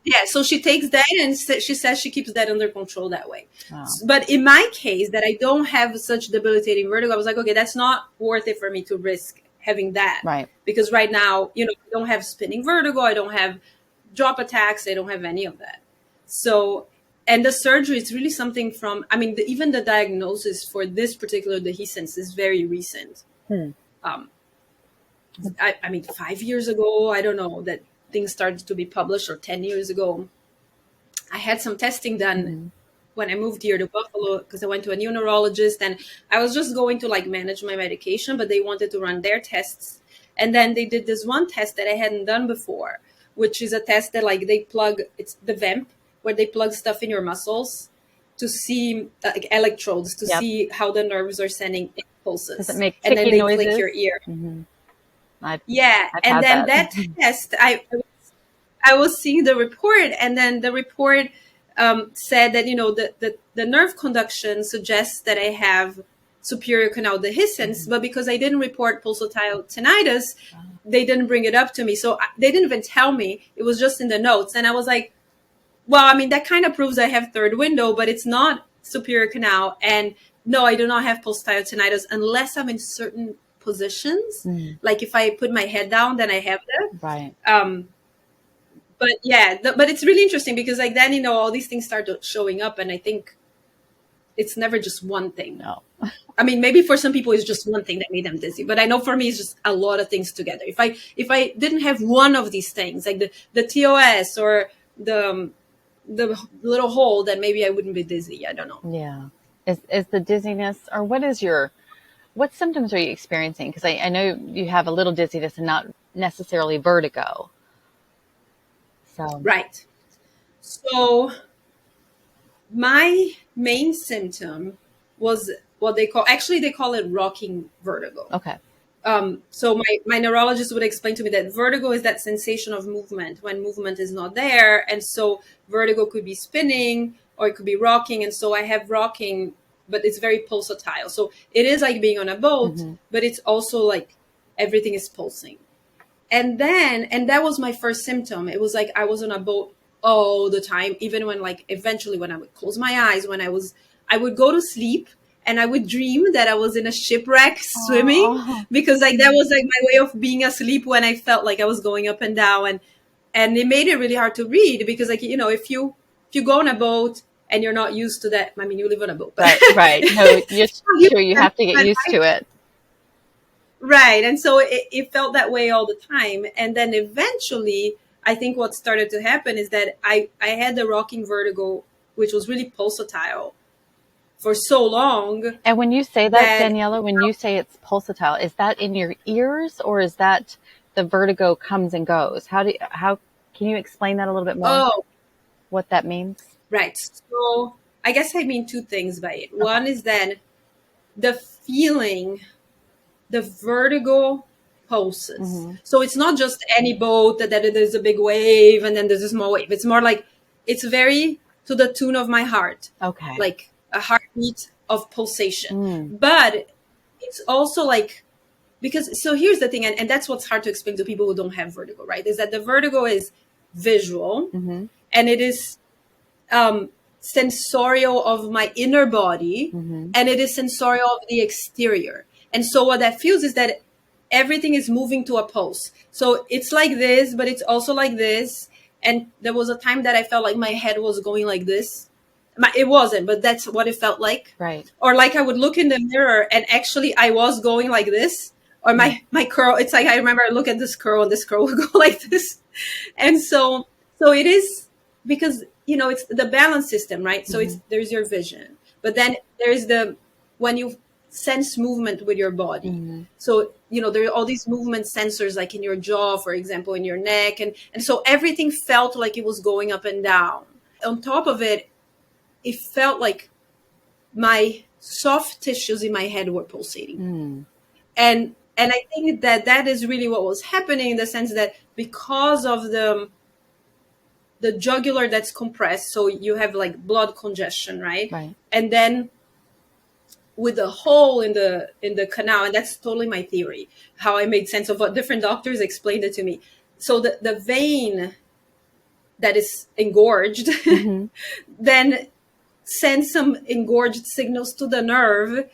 Yeah, so she takes that and she says she keeps that under control that way. Wow. But in my case, that I don't have such debilitating vertigo, I was like, okay, that's not worth it for me to risk having that. Right. Because right now, I don't have spinning vertigo, I don't have drop attacks, I don't have any of that. So, and the surgery is really something from, even the diagnosis for this particular dehiscence is very recent. Um, 5 years ago, I don't know, that things started to be published, or 10 years ago. I had some testing done when I moved here to Buffalo, because I went to a new neurologist, and I was just going to like manage my medication, but they wanted to run their tests. And then they did this one test that I hadn't done before, which is a test that like they plug, it's the vamp, where they plug stuff in your muscles to see like electrodes to see how the nerves are sending impulses. Does it make and then they noises? click your ear. I've and then that test, I was seeing the report, and then the report said that the nerve conduction suggests that I have superior canal dehiscence, but because I didn't report pulsatile tinnitus, they didn't bring it up to me. So they didn't even tell me. It was just in the notes, and I was like, well, that kind of proves I have third window, but it's not superior canal. And no, I do not have pulsatile tinnitus unless I'm in certain positions. Like if I put my head down, then I have that. Right. But yeah, but it's really interesting because like then, all these things start showing up. And I think it's never just one thing. No. Maybe for some people it's just one thing that made them dizzy, but I know for me it's just a lot of things together. If I didn't have one of these things, like the TOS or the little hole, then maybe I wouldn't be dizzy. I don't know. Yeah. Is the dizziness, or what symptoms are you experiencing? Because I know you have a little dizziness and not necessarily vertigo. So. Right. So my main symptom was what they call it rocking vertigo. Okay. So my neurologist would explain to me that vertigo is that sensation of movement when movement is not there. And so vertigo could be spinning or it could be rocking. And so I have rocking, but it's very pulsatile. So it is like being on a boat, but it's also like everything is pulsing. And that was my first symptom. It was like I was on a boat all the time, even when like eventually when I would close my eyes, I would go to sleep and I would dream that I was in a shipwreck swimming, because like that was like my way of being asleep when I felt like I was going up and down, and it made it really hard to read because like if you go on a boat and you're not used to that, you live on a boat, but right. No, you have to get used to it. Right. And so it felt that way all the time. And then eventually, I think what started to happen is that I had the rocking vertigo, which was really pulsatile for so long. And when you say that, Daniela, when you say it's pulsatile, is that in your ears, or is that the vertigo comes and goes? How can you explain that a little bit more? What that means? Right. So I guess I mean two things by it. Okay. One is then the feeling, the vertigo pulses. So it's not just any boat that there's a big wave and then there's a small wave. It's more like it's very to the tune of my heart. Okay. Like a heartbeat of pulsation. But it's also like, because, so here's the thing, and that's what's hard to explain to people who don't have vertigo, right? Is that the vertigo is visual and it is sensorial of my inner body and it is sensorial of the exterior. And so what that feels is that everything is moving to a pulse. So it's like this, but it's also like this. And there was a time that I felt like my head was going like this. It wasn't, but that's what it felt like. Right. Or like I would look in the mirror and actually I was going like this. Or my curl, it's like I remember I look at this curl and this curl would go like this. And so it is because, it's the balance system, right? So there's your vision. But then there's when you sense movement with your body. So, there are all these movement sensors like in your jaw, for example, in your neck. And so everything felt like it was going up and down. On top of it, it felt like my soft tissues in my head were pulsating. And I think that is really what was happening, in the sense that because of the jugular that's compressed, so you have like blood congestion, right? And then with the hole in the canal, and that's totally my theory, how I made sense of what different doctors explained it to me. So the vein that is engorged then sends some engorged signals to the nerve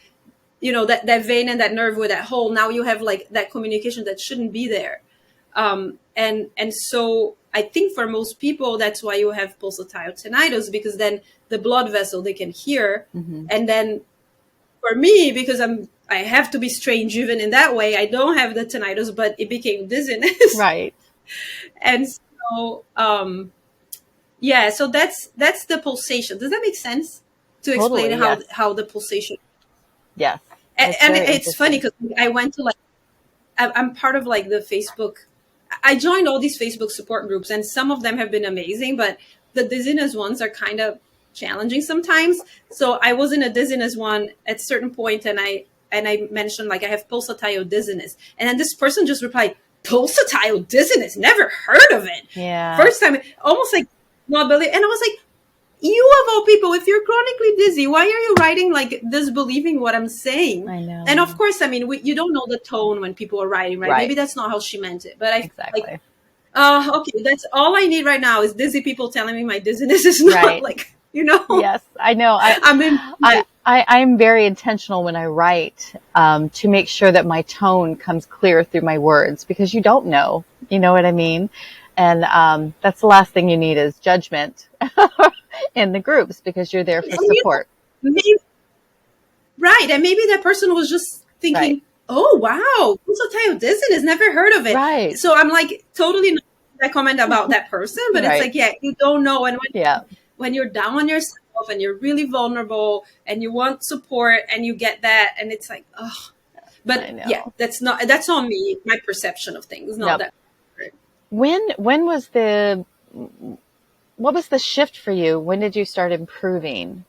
that vein and that nerve with that hole. Now you have like that communication that shouldn't be there. And so I think for most people, that's why you have pulsatile tinnitus, because then the blood vessel, they can hear. And then for me, because I have to be strange even in that way, I don't have the tinnitus, but it became dizziness. Right. And so, so that's the pulsation. Does that make sense to explain how the pulsation? Yes. And it's funny because I went to I'm part of like the Facebook. I joined all these Facebook support groups, and some of them have been amazing, but the dizziness ones are kind of challenging sometimes. So I was in a dizziness one at a certain point, and I mentioned like I have pulsatile dizziness, and then this person just replied, "Pulsatile dizziness? Never heard of it." Yeah. First time, almost like not believe, and I was like, you of all people, if you're chronically dizzy, why are you writing like disbelieving what I'm saying? I know. And of course, I mean, you don't know the tone when people are writing, right? Maybe that's not how she meant it. But I exactly. like, okay, that's all I need right now is dizzy people telling me my dizziness is not like, Yes, I know. I'm very intentional when I write to make sure that my tone comes clear through my words, because you don't know, you know what I mean? And that's the last thing you need is judgment in the groups, because you're there for support. Right. And maybe that person was just thinking, oh, wow, pulsatile dizziness, never heard of it. Right. So I'm like totally not that comment about that person, but it's like, you don't know. And when you're down on yourself and you're really vulnerable and you want support and you get that, and it's like, oh, but that's on me, my perception of things, not that. When was what was the shift for you? When did you start improving?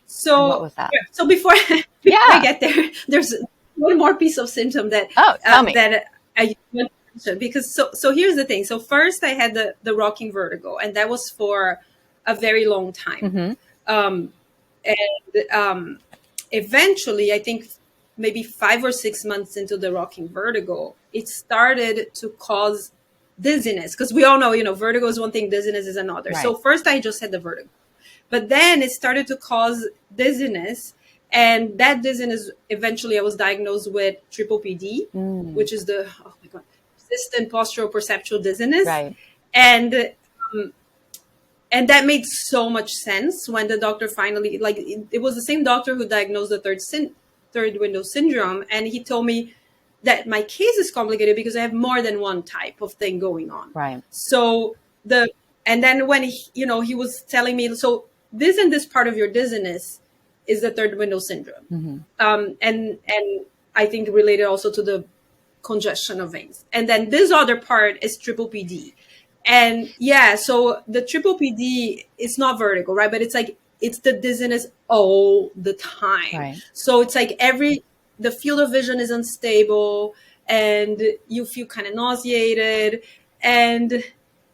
So and what was that? So before I get there, there's one more piece of symptom that that I want to mention, because so here's the thing. So first I had the rocking vertigo, and that was for a very long time. And eventually, I think maybe 5 or 6 months into the rocking vertigo, it started to cause dizziness, because we all know, vertigo is one thing, dizziness is another. So first I just had the vertigo, but then it started to cause dizziness, and that dizziness, eventually I was diagnosed with PPPD, which is the, oh my God, persistent postural perceptual dizziness. And that made so much sense when the doctor finally, like, it was the same doctor who diagnosed the third window syndrome, and he told me that my case is complicated because I have more than one type of thing going on. So and then when he was telling me, so this and this part of your dizziness is the third window syndrome. And I think related also to the congestion of veins. And then this other part is PPPD. And so the PPPD is not vertigo, right? But it's like, it's the dizziness all the time. So it's like the field of vision is unstable, and you feel kind of nauseated, and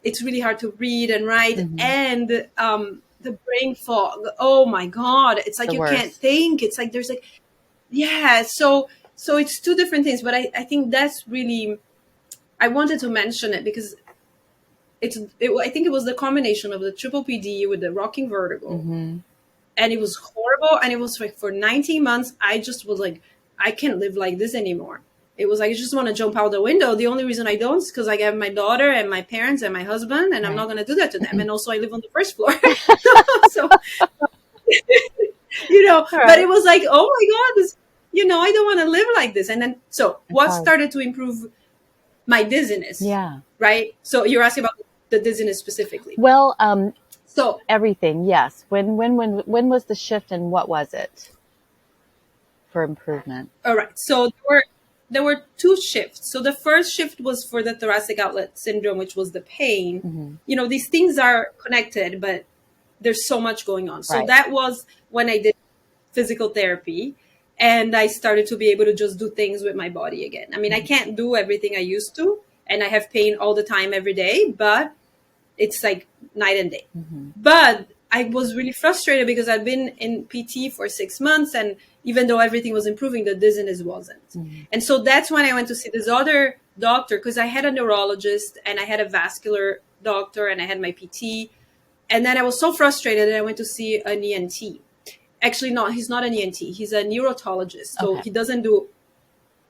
it's really hard to read and write. And the brain fog, oh my God, it's like you can't think. It's like there's like, so it's two different things. But I think that's really, I wanted to mention it because I think it was the combination of the PPPD with the rocking vertigo. And it was horrible. And it was like for 19 months, I just was like, I can't live like this anymore. It was like, I just want to jump out the window. The only reason I don't is because I have my daughter and my parents and my husband, and I'm not going to do that to them. And also I live on the first floor. So, but it was like, oh my God, this, I don't want to live like this. And then, so what started to improve my dizziness? Right. So you're asking about the dizziness specifically. Well, so everything. Yes. When was the shift, and what was it for improvement? All right. So there were two shifts. So the first shift was for the thoracic outlet syndrome, which was the pain. These things are connected, but there's so much going on. So that was when I did physical therapy, and I started to be able to just do things with my body again. I mean, I can't do everything I used to, and I have pain all the time, every day, but it's like night and day. But I was really frustrated because I'd been in PT for 6 months, and even though everything was improving, the dizziness wasn't. And so that's when I went to see this other doctor, because I had a neurologist and I had a vascular doctor and I had my PT. And then I was so frustrated that I went to see an ENT. actually not, he's not an ENT, he's a neurologist, so Okay. he doesn't do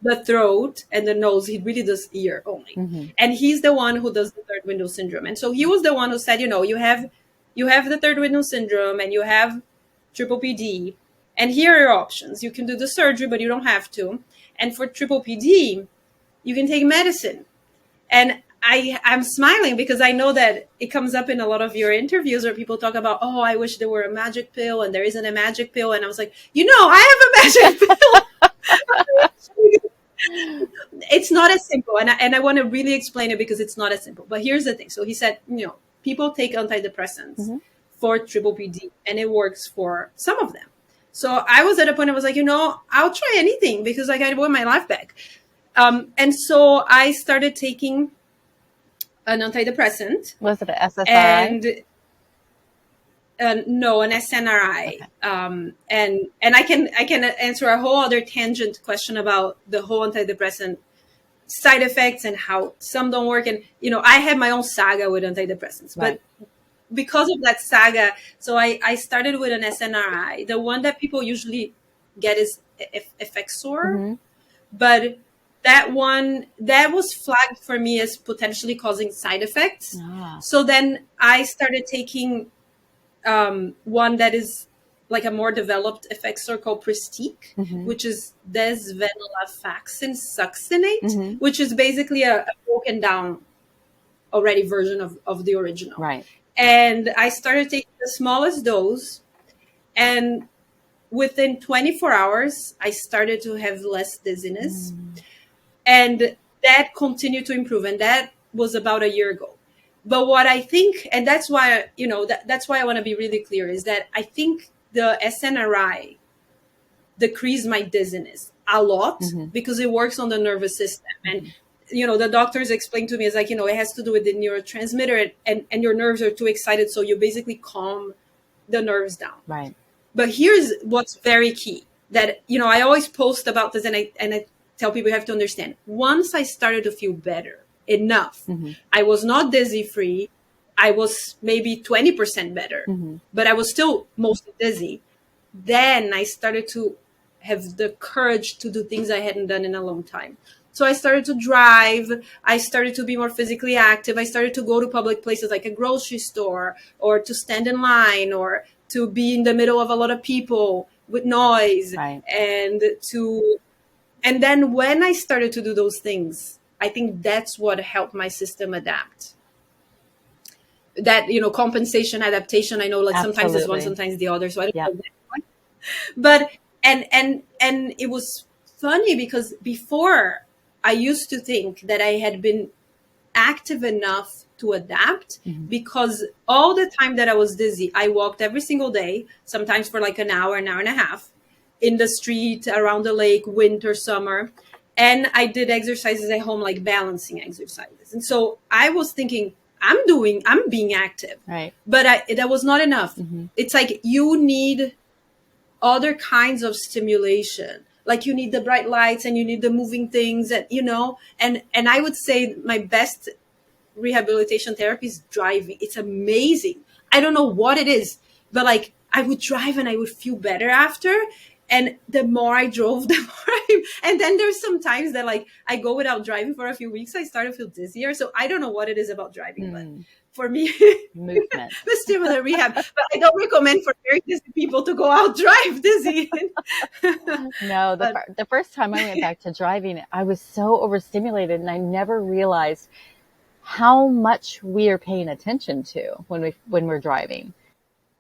the throat and the nose, he really does ear only. Mm-hmm. And he's the one who does the third window syndrome. And so he was the one who said, you have the third window syndrome and you have triple PD, and here are your options. You can do the surgery, but you don't have to. And for triple PD, you can take medicine. And I'm smiling because I know that it comes up in a lot of your interviews where people talk about, oh, I wish there were a magic pill, and there isn't a magic pill. And I was like, I have a magic pill. It's not as simple. And I want to really explain it because it's not as simple. But here's the thing. So he said, people take antidepressants Mm-hmm. for triple PD, and it works for some of them. So I was at a point, I was like, I'll try anything because like I want my life back. And so I started taking an antidepressant. Was it an SSRI? And no, an SNRI. Okay. And I can answer a whole other tangent question about the whole antidepressant side effects and how some don't work. And I had my own saga with antidepressants, right. But because of that saga, so I started with an SNRI. The one that people usually get is Effexor, mm-hmm. But that one, that was flagged for me as potentially causing side effects. Ah. So then I started taking one that is like a more developed Effexor called Prestique, mm-hmm. which is desvenlafaxine succinate, mm-hmm. which is basically a broken down already version of the original. Right. And I started taking the smallest dose, and within 24 hours, I started to have less dizziness. Mm. And that continued to improve. And that was about a year ago. But what I think, and that's why, that's why I want to be really clear, is that I think the SNRI decreased my dizziness a lot, mm-hmm. because it works on the nervous system. And, the doctors explained to me, it's like, it has to do with the neurotransmitter, and your nerves are too excited. So you basically calm the nerves down. Right. But here's what's very key, that, I always post about this, and I tell people you have to understand. Once I started to feel better enough, mm-hmm. I was not dizzy free. I was maybe 20% better, mm-hmm. but I was still mostly dizzy. Then I started to have the courage to do things I hadn't done in a long time. So I started to drive. I started to be more physically active. I started to go to public places like a grocery store, or to stand in line, or to be in the middle of a lot of people with noise. Right. And then when I started to do those things, I think that's what helped my system adapt. That, compensation, adaptation, I know like Absolutely. Sometimes it's one, sometimes the other. So I don't know that one. But, and it was funny because before I used to think that I had been active enough to adapt, mm-hmm. because all the time that I was dizzy, I walked every single day, sometimes for like an hour and a half, in the street, around the lake, winter, summer. And I did exercises at home, like balancing exercises. And so I was thinking, I'm being active. Right. But that was not enough. Mm-hmm. It's like you need other kinds of stimulation. Like you need the bright lights, and you need the moving things, and, and I would say my best rehabilitation therapy is driving. It's amazing. I don't know what it is, but like I would drive and I would feel better after. And the more I drove, the more and then there's some times that like I go without driving for a few weeks, I start to feel dizzier. So I don't know what it is about driving, but for me, movement, vestibular rehab. But I don't recommend for very dizzy people to go out drive dizzy. No, the first time I went back to driving, I was so overstimulated, and I never realized how much we are paying attention to when we're driving.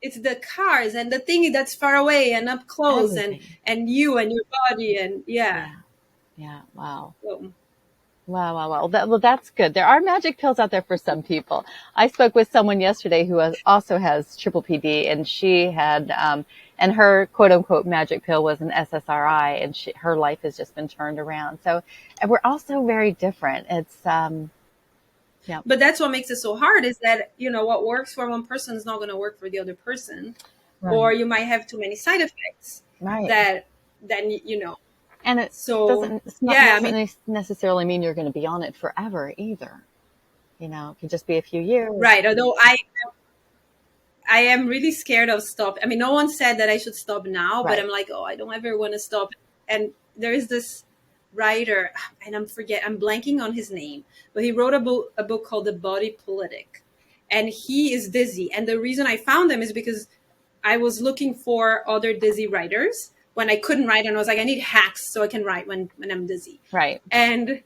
It's the cars and the thing that's far away and up close, and you and your body, and yeah. Wow. So. Wow. Well, that's good. There are magic pills out there for some people. I spoke with someone yesterday who also has triple PD, and she had, and her quote unquote magic pill was an SSRI, and her life has just been turned around. So, and we're also very different. It's, yeah. But that's what makes it so hard, is that, what works for one person is not going to work for the other person. Right. Or you might have too many side effects. Right. That then, And it's not necessarily mean you're going to be on it forever either. It can just be a few years. Right. Although I I am really scared of stop. I mean, no one said that I should stop now, but Right. I'm like, oh, I don't ever want to stop. And there is this writer, and I'm blanking on his name, but he wrote a book called The Body Politic, and he is dizzy. And the reason I found him is because I was looking for other dizzy writers when I couldn't write, and I was like, I need hacks so I can write when I'm dizzy. Right. And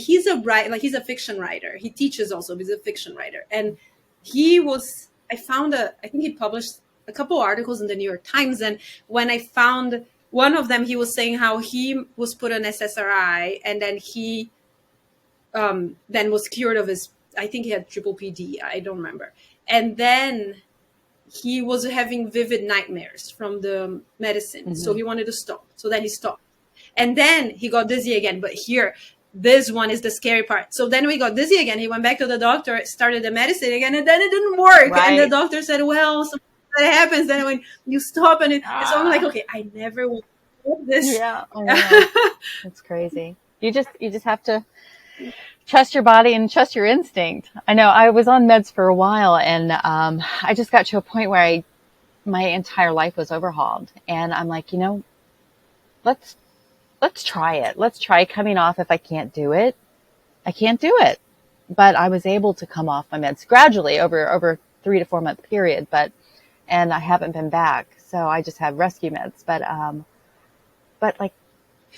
he's he's a fiction writer. He teaches also, but he's a fiction writer. And I think he published a couple articles in the New York Times. And when I found one of them, he was saying how he was put on SSRI, and then he then was cured of his, I think he had triple PD. I don't remember. And then he was having vivid nightmares from the medicine. Mm-hmm. So he wanted to stop. So then he stopped. And then he got dizzy again. But here, this one is the scary part. So then we got dizzy again. He went back to the doctor, started the medicine again, and then it didn't work. Right. And the doctor said, well, something that happens then when you stop. And so I'm like, okay, I never will do this. Yeah. Oh, no. That's crazy. You just have to trust your body and trust your instinct. I know I was on meds for a while, and I just got to a point where my entire life was overhauled. And I'm like, let's try it. Let's try coming off. If I can't do it, I can't do it. But I was able to come off my meds gradually over a 3 to 4 month period, and I haven't been back. So I just have rescue meds, but like.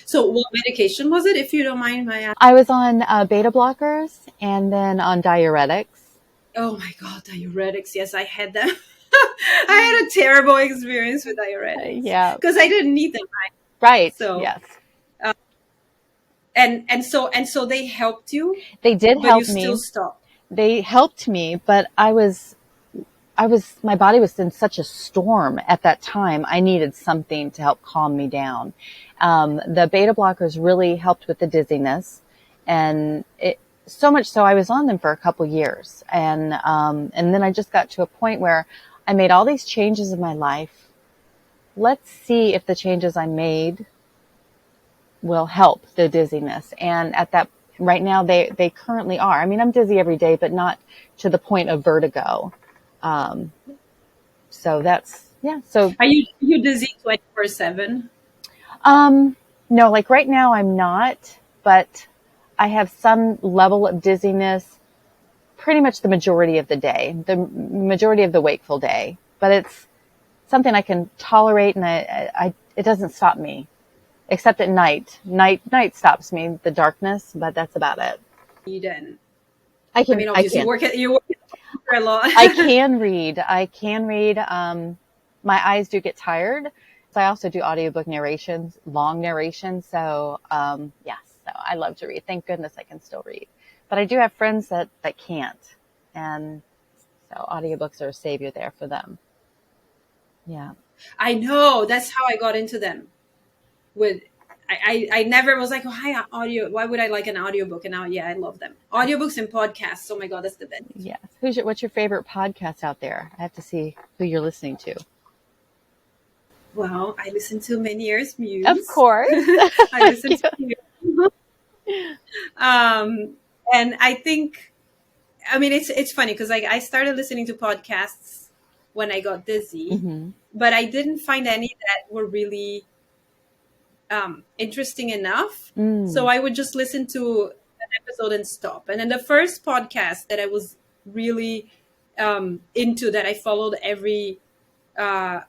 So what medication was it, if you don't mind my asking? I was on beta blockers and then on diuretics. Oh my God, diuretics. Yes, I had them. I had a terrible experience with diuretics. Yeah. Because I didn't need them. Right. So, yes. And so they helped you? They did help me. But you still stopped. They helped me, but my body was in such a storm at that time. I needed something to help calm me down. The beta blockers really helped with the dizziness, and so much so I was on them for a couple years. And then I just got to a point where I made all these changes in my life. Let's see if the changes I made will help the dizziness. And at that, right now they currently are. I mean, I'm dizzy every day, but not to the point of vertigo. So that's, yeah. So are you dizzy 24/7? No, like right now I'm not, but I have some level of dizziness pretty much the majority of the day, the majority of the wakeful day, but it's something I can tolerate, and it doesn't stop me, except at night. Night stops me, the darkness, but that's about it. You didn't. Obviously you work a lot. I can read. My eyes do get tired. So I also do audiobook narrations, long narrations. So, yes, so I love to read. Thank goodness I can still read. But I do have friends that can't. And so audiobooks are a savior there for them. Yeah. I know. That's how I got into them. I never was like, oh, hi, audio. Why would I like an audiobook? And now, yeah, I love them. Audiobooks and podcasts. Oh my God, that's the best. Yes. What's your favorite podcast out there? I have to see who you're listening to. Well, I listen to Many Years Muse. Of course. I listen to you. And I think, it's funny because I started listening to podcasts when I got dizzy, mm-hmm. but I didn't find any that were really interesting enough. So I would just listen to an episode and stop. And then the first podcast that I was really into, that I followed every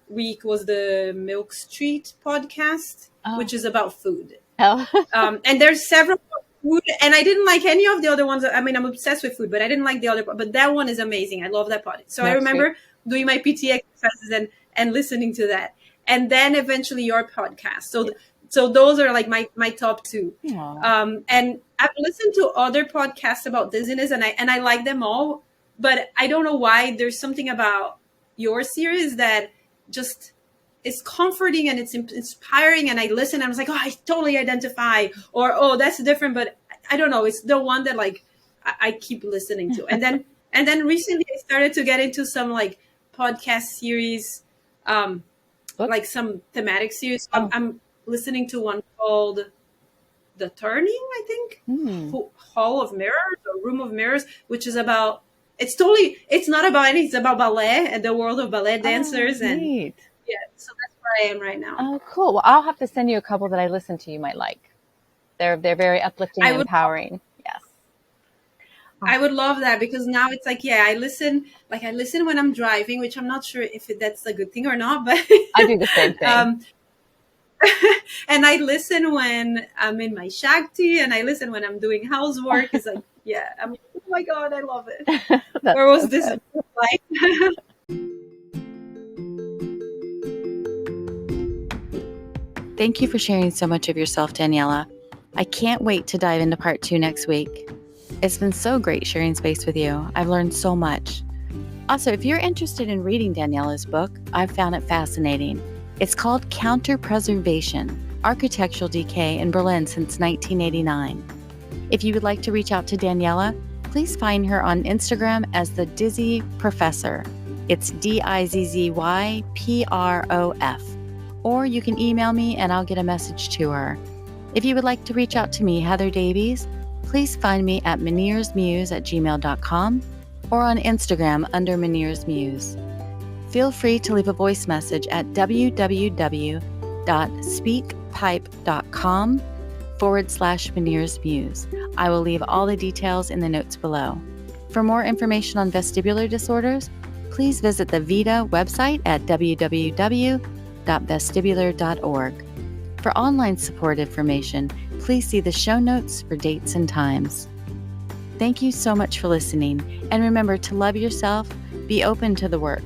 week, was the Milk Street podcast, which is about food. And there's several food, and I didn't like any of the other ones. I mean, I'm obsessed with food, but I didn't like the other, but that one is amazing. I love that podcast. So I remember doing my PT exercises and listening to that. And then eventually your podcast. So those are like my top two. And I've listened to other podcasts about dizziness, and I like them all, but I don't know why. There's something about your series that just is comforting and it's inspiring, and I listen and I was like, oh, I totally identify, or oh, that's different, but I don't know, it's the one that like I keep listening to. And then recently I started to get into some like podcast series, like some thematic series. I'm listening to one called The Turning, I think, Hall of Mirrors or Room of Mirrors, which is about it's not about anything. It's about ballet and the world of ballet dancers. Oh, And neat. yeah, so that's where I am right now. Oh, cool. Well, I'll have to send you a couple that I listen to you might like. They're very uplifting I and would empowering. Yes. I would love that, because now it's like, yeah, I listen when I'm driving, which I'm not sure if that's a good thing or not, but I do the same thing. And I listen when I'm in my Shakti, and I listen when I'm doing housework. It's like, yeah, I'm like, oh my God, I love it. Where was this like? Thank you for sharing so much of yourself, Daniela. I can't wait to dive into part 2 next week. It's been so great sharing space with you. I've learned so much. Also, if you're interested in reading Daniela's book, I've found it fascinating. It's called Counter-Preservation: Architectural Decay in Berlin since 1989. If you would like to reach out to Daniela, please find her on Instagram as the Dizzy Professor. It's DIZZYPROF. Or you can email me and I'll get a message to her. If you would like to reach out to me, Heather Davies, please find me at meniersmuse@gmail.com or on Instagram under meniersmuse. Feel free to leave a voice message at www.speakpipe.com/meniersmuse. I will leave all the details in the notes below. For more information on vestibular disorders, please visit the VITA website at www.vestibular.org. For online support information, please see the show notes for dates and times. Thank you so much for listening, and remember to love yourself, be open to the work,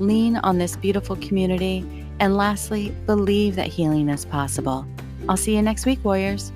lean on this beautiful community, and lastly, believe that healing is possible. I'll see you next week, warriors.